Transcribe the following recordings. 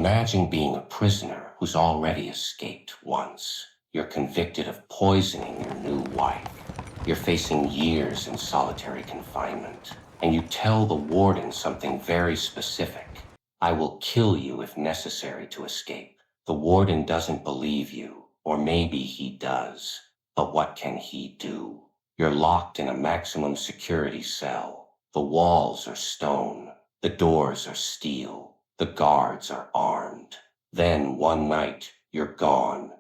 Imagine being a prisoner who's already escaped once. You're convicted of poisoning your new wife. You're facing years in solitary confinement. And you tell the warden something very specific. I will kill you if necessary to escape. The warden doesn't believe you, or maybe he does. But what can he do? You're locked in a maximum security cell. The walls are stone. The doors are steel. The guards are armed. Then one night, you're gone.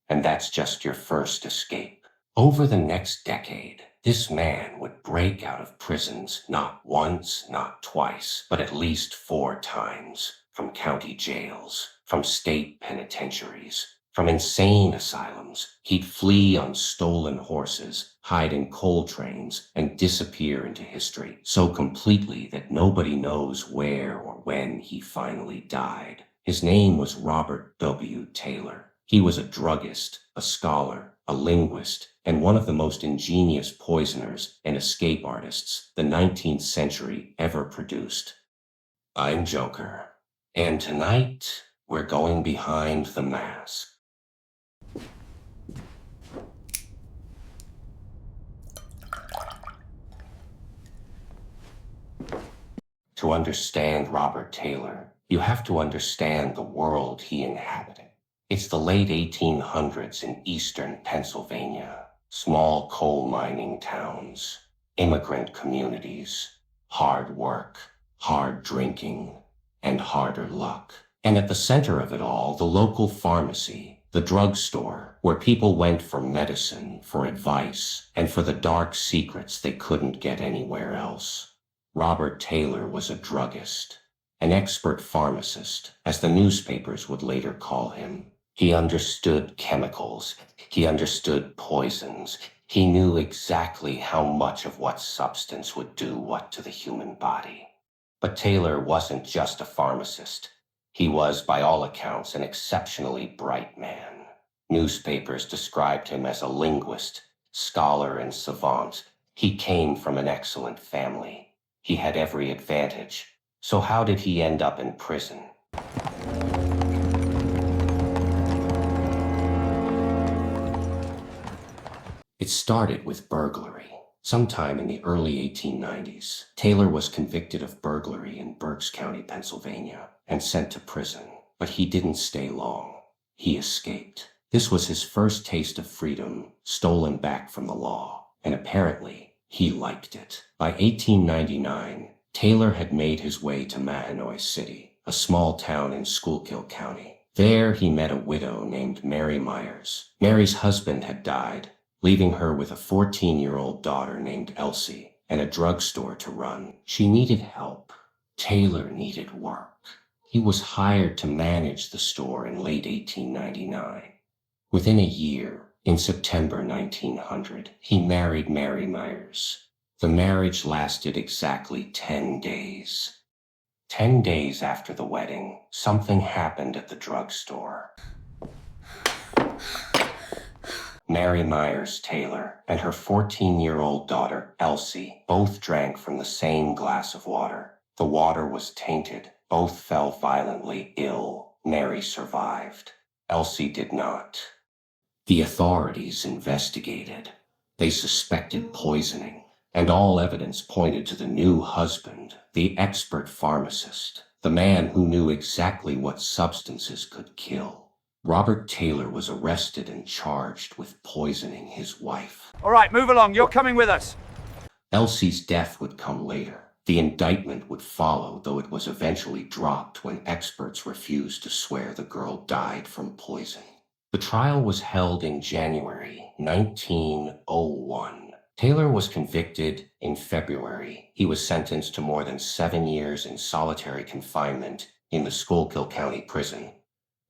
And that's just your first escape. Over the next decade, this man would break out of prisons not once, not twice, but at least 4 times. From county jails, from state penitentiaries, from insane asylums. He'd flee on stolen horses, hide in coal trains, and disappear into history so completely that nobody knows where or when he finally died. His name was Robert W. Taylor. He was a druggist, a scholar, a linguist, and one of the most ingenious poisoners and escape artists the 19th century ever produced. I'm Joker, and tonight we're going behind the mask. To understand Robert Taylor, you have to understand the world he inhabited. It's the late 1800s in eastern Pennsylvania. Small coal mining towns, immigrant communities, hard work, hard drinking, and harder luck. And at the center of it all, the local pharmacy, the drugstore, where people went for medicine, for advice, and for the dark secrets they couldn't get anywhere else. Robert Taylor was a druggist, an expert pharmacist, as the newspapers would later call him. He understood chemicals. He understood poisons. He knew exactly how much of what substance would do what to the human body. But Taylor wasn't just a pharmacist. He was, by all accounts, an exceptionally bright man. Newspapers described him as a linguist, scholar, and savant. He came from an excellent family. He had every advantage. So how did he end up in prison? It started with burglary. Sometime in the early 1890s, Taylor was convicted of burglary in Berks County, Pennsylvania, and sent to prison. But he didn't stay long. He escaped. This was his first taste of freedom, stolen back from the law, and apparently, he liked it. By 1899, Taylor had made his way to Mahanoy City, a small town in Schuylkill County. There, he met a widow named Mary Myers. Mary's husband had died, leaving her with a 14-year-old daughter named Elsie and a drugstore to run. She needed help. Taylor needed work. He was hired to manage the store in late 1899. Within a year, in September 1900, he married Mary Myers. The marriage lasted exactly 10 days. 10 days after the wedding, something happened at the drugstore. Mary Myers Taylor and her 14-year-old daughter, Elsie, both drank from the same glass of water. The water was tainted. Both fell violently ill. Mary survived. Elsie did not. The authorities investigated. They suspected poisoning, and all evidence pointed to the new husband, the expert pharmacist, the man who knew exactly what substances could kill. Robert Taylor was arrested and charged with poisoning his wife. All right, move along. You're coming with us. Elsie's death would come later. The indictment would follow, though it was eventually dropped when experts refused to swear the girl died from poison. The trial was held in January 1901. Taylor was convicted in February. He was sentenced to more than 7 years in solitary confinement in the Schuylkill County Prison.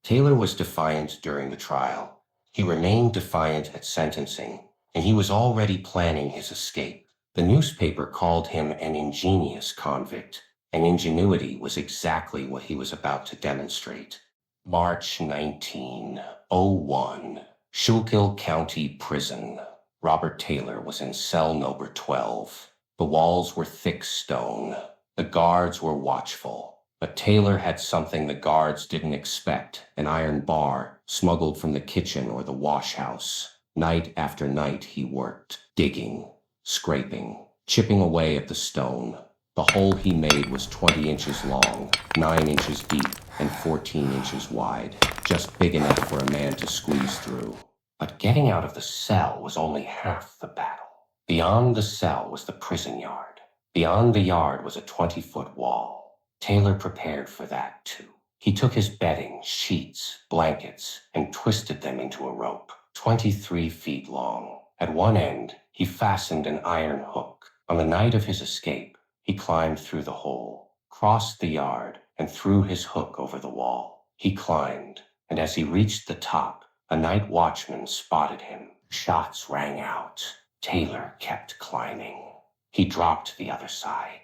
Taylor was defiant during the trial. He remained defiant at sentencing, and he was already planning his escape. The newspaper called him an ingenious convict, and ingenuity was exactly what he was about to demonstrate. March 1901, Schuylkill County Prison. Robert Taylor was in cell number 12. The walls were thick stone. The guards were watchful. But Taylor had something the guards didn't expect, an iron bar smuggled from the kitchen or the wash house. Night after night he worked, digging, scraping, chipping away at the stone. The hole he made was 20 inches long, 9 inches deep, and 14 inches wide, just big enough for a man to squeeze through. But getting out of the cell was only half the battle. Beyond the cell was the prison yard. Beyond the yard was a 20-foot wall. Taylor prepared for that too. He took his bedding, sheets, blankets, and twisted them into a rope, 23 feet long. At one end, he fastened an iron hook. On the night of his escape, he climbed through the hole, crossed the yard, and threw his hook over the wall. He climbed, and as he reached the top, a night watchman spotted him. Shots rang out. Taylor kept climbing. He dropped the other side,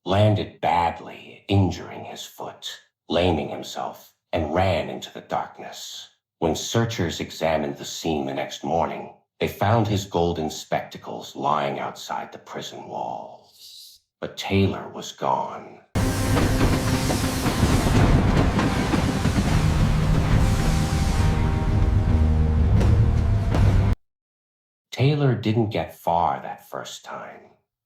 landed badly, injuring his foot, laming himself, and ran into the darkness. When searchers examined the scene the next morning, they found his golden spectacles lying outside the prison wall. But Taylor was gone. Taylor didn't get far that first time.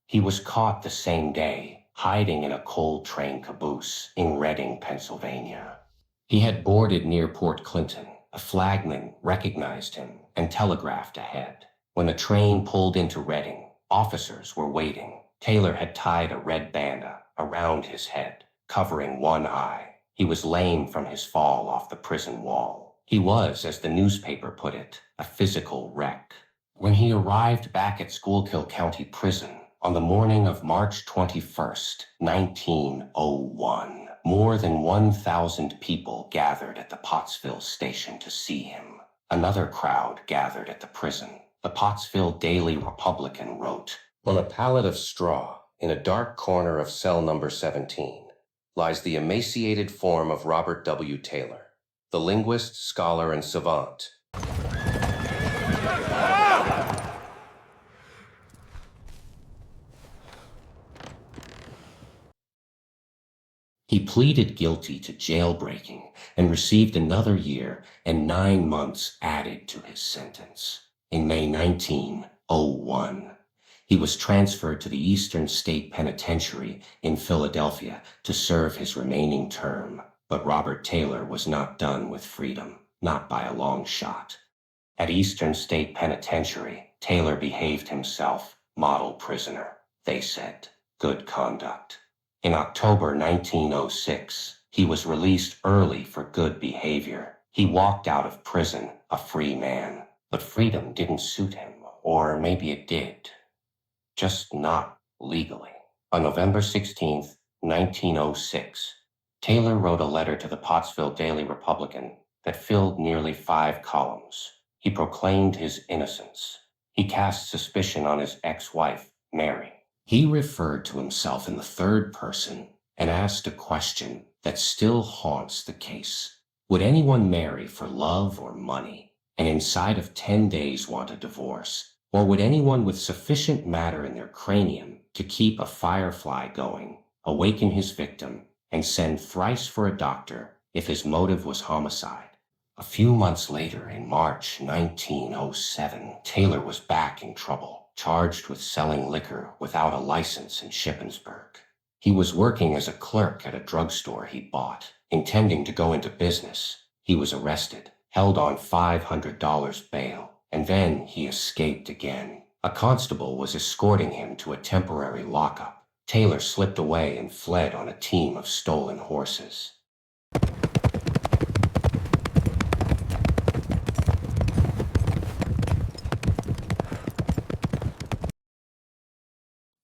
He was caught the same day, hiding in a coal train caboose in Reading, Pennsylvania. He had boarded near Port Clinton. A flagman recognized him and telegraphed ahead. When the train pulled into Reading, officers were waiting. Taylor had tied a red bandana around his head, covering one eye. He was lame from his fall off the prison wall. He was, as the newspaper put it, a physical wreck. When he arrived back at Schuylkill County Prison on the morning of March 21st, 1901, more than 1,000 people gathered at the Pottsville station to see him. Another crowd gathered at the prison. The Pottsville Daily Republican wrote, "On a pallet of straw, in a dark corner of cell number 17, lies the emaciated form of Robert W. Taylor, the linguist, scholar, and savant." He pleaded guilty to jailbreaking and received another year and 9 months added to his sentence. In May 1901, he was transferred to the Eastern State Penitentiary in Philadelphia to serve his remaining term. But Robert Taylor was not done with freedom, not by a long shot. At Eastern State Penitentiary, Taylor behaved himself, model prisoner, they said, good conduct. In October 1906, he was released early for good behavior. He walked out of prison a free man, but freedom didn't suit him, or maybe it did, just not legally. On November 16, 1906, Taylor wrote a letter to the Pottsville Daily Republican that filled nearly 5 columns. He proclaimed his innocence. He cast suspicion on his ex-wife, Mary. He referred to himself in the third person and asked a question that still haunts the case. Would anyone marry for love or money, and inside of 10 days want a divorce? Or would anyone with sufficient matter in their cranium to keep a firefly going, awaken his victim, and send thrice for a doctor if his motive was homicide? A few months later, in March 1907, Taylor was back in trouble, charged with selling liquor without a license in Shippensburg. He was working as a clerk at a drugstore he bought, intending to go into business. He was arrested, held on $500 bail, and then he escaped again. A constable was escorting him to a temporary lockup. Taylor slipped away and fled on a team of stolen horses.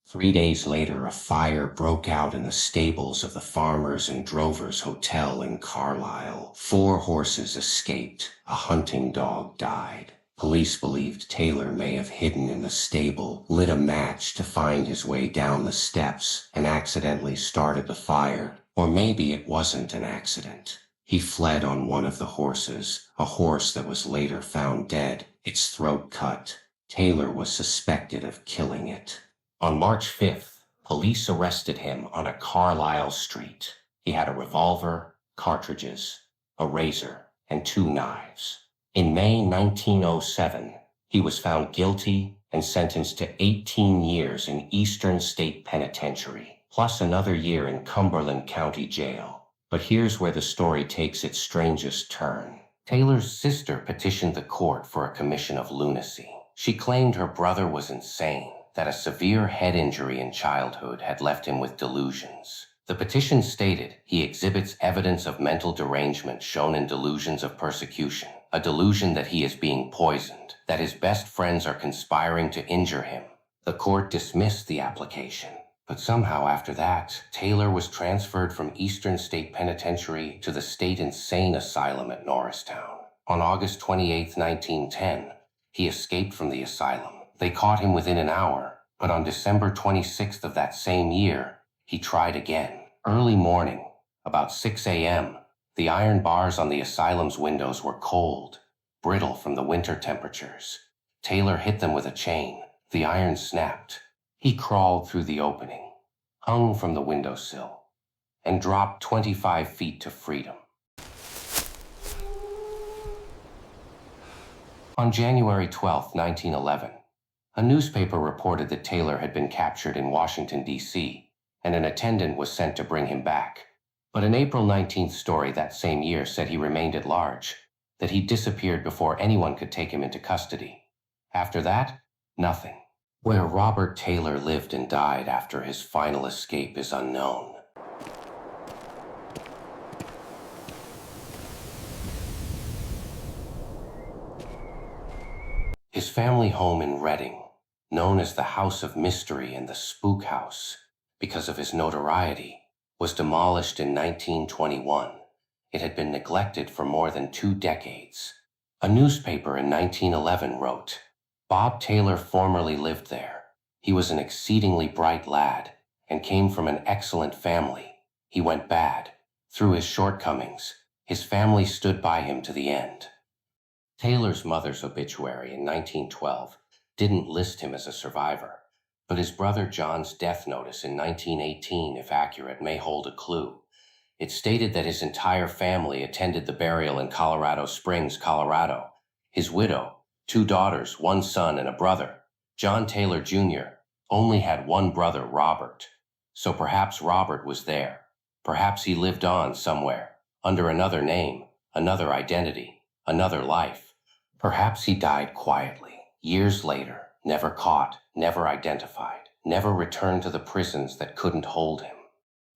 3 days later, a fire broke out in the stables of the Farmers and Drovers Hotel in Carlisle. 4 horses escaped. A hunting dog died. Police believed Taylor may have hidden in the stable, lit a match to find his way down the steps, and accidentally started the fire. Or maybe it wasn't an accident. He fled on one of the horses, a horse that was later found dead, its throat cut. Taylor was suspected of killing it. On March 5th, police arrested him on a Carlisle street. He had a revolver, cartridges, a razor, and 2 knives. In May 1907, he was found guilty and sentenced to 18 years in Eastern State Penitentiary, plus another year in Cumberland County Jail. But here's where the story takes its strangest turn. Taylor's sister petitioned the court for a commission of lunacy. She claimed her brother was insane, that a severe head injury in childhood had left him with delusions. The petition stated he exhibits evidence of mental derangement shown in delusions of persecution, a delusion that he is being poisoned, that his best friends are conspiring to injure him. The court dismissed the application. But somehow after that, Taylor was transferred from Eastern State Penitentiary to the State Insane Asylum at Norristown. On August 28, 1910, he escaped from the asylum. They caught him within an hour, but on December 26th of that same year, he tried again. Early morning, about 6 a.m., the iron bars on the asylum's windows were cold, brittle from the winter temperatures. Taylor hit them with a chain. The iron snapped. He crawled through the opening, hung from the windowsill, and dropped 25 feet to freedom. On January 12, 1911, a newspaper reported that Taylor had been captured in Washington, D.C., and an attendant was sent to bring him back. But an April 19th story that same year said he remained at large, that he disappeared before anyone could take him into custody. After that, nothing. Where Robert Taylor lived and died after his final escape is unknown. His family home in Reading, known as the House of Mystery and the Spook House, because of his notoriety, was demolished in 1921. It had been neglected for more than 2 decades. A newspaper in 1911 wrote, "Bob Taylor formerly lived there. He was an exceedingly bright lad and came from an excellent family. He went bad. Through his shortcomings, his family stood by him to the end." Taylor's mother's obituary in 1912 didn't list him as a survivor, but his brother John's death notice in 1918, if accurate, may hold a clue. It stated that his entire family attended the burial in Colorado Springs, Colorado. His widow, 2 daughters, 1 son, and a brother, John Taylor Jr., only had 1 brother, Robert. So perhaps Robert was there. Perhaps he lived on somewhere, under another name, another identity, another life. Perhaps he died quietly, years later, never caught, never identified, never returned to the prisons that couldn't hold him.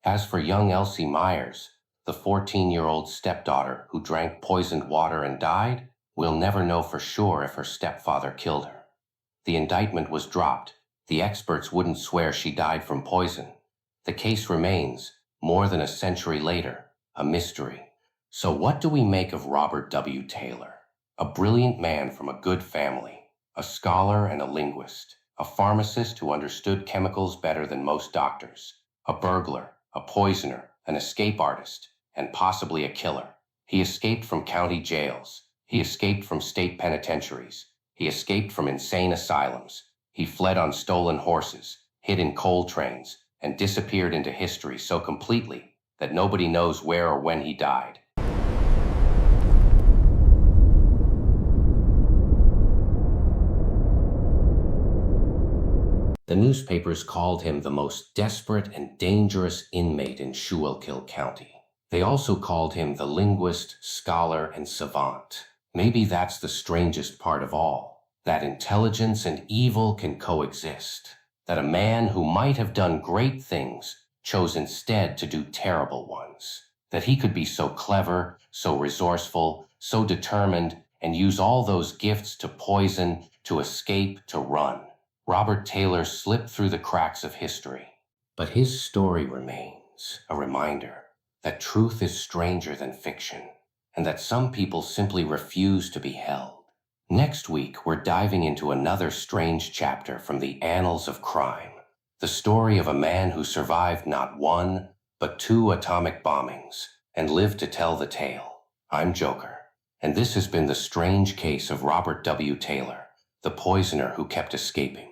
As for young Elsie Myers, the 14-year-old stepdaughter who drank poisoned water and died, we'll never know for sure if her stepfather killed her. The indictment was dropped. The experts wouldn't swear she died from poison. The case remains, more than a century later, a mystery. So what do we make of Robert W. Taylor? A brilliant man from a good family, a scholar and a linguist, a pharmacist who understood chemicals better than most doctors, a burglar, a poisoner, an escape artist, and possibly a killer. He escaped from county jails. He escaped from state penitentiaries. He escaped from insane asylums. He fled on stolen horses, hid in coal trains, and disappeared into history so completely that nobody knows where or when he died. The newspapers called him the most desperate and dangerous inmate in Schuylkill County. They also called him the linguist, scholar, and savant. Maybe that's the strangest part of all, that intelligence and evil can coexist, that a man who might have done great things chose instead to do terrible ones, that he could be so clever, so resourceful, so determined, and use all those gifts to poison, to escape, to run. Robert Taylor slipped through the cracks of history, but his story remains a reminder that truth is stranger than fiction, and that some people simply refuse to be held. Next week, we're diving into another strange chapter from the annals of crime, the story of a man who survived not 1, but 2 atomic bombings, and lived to tell the tale. I'm Joker, and this has been The Strange Case of Robert W. Taylor, the poisoner who kept escaping.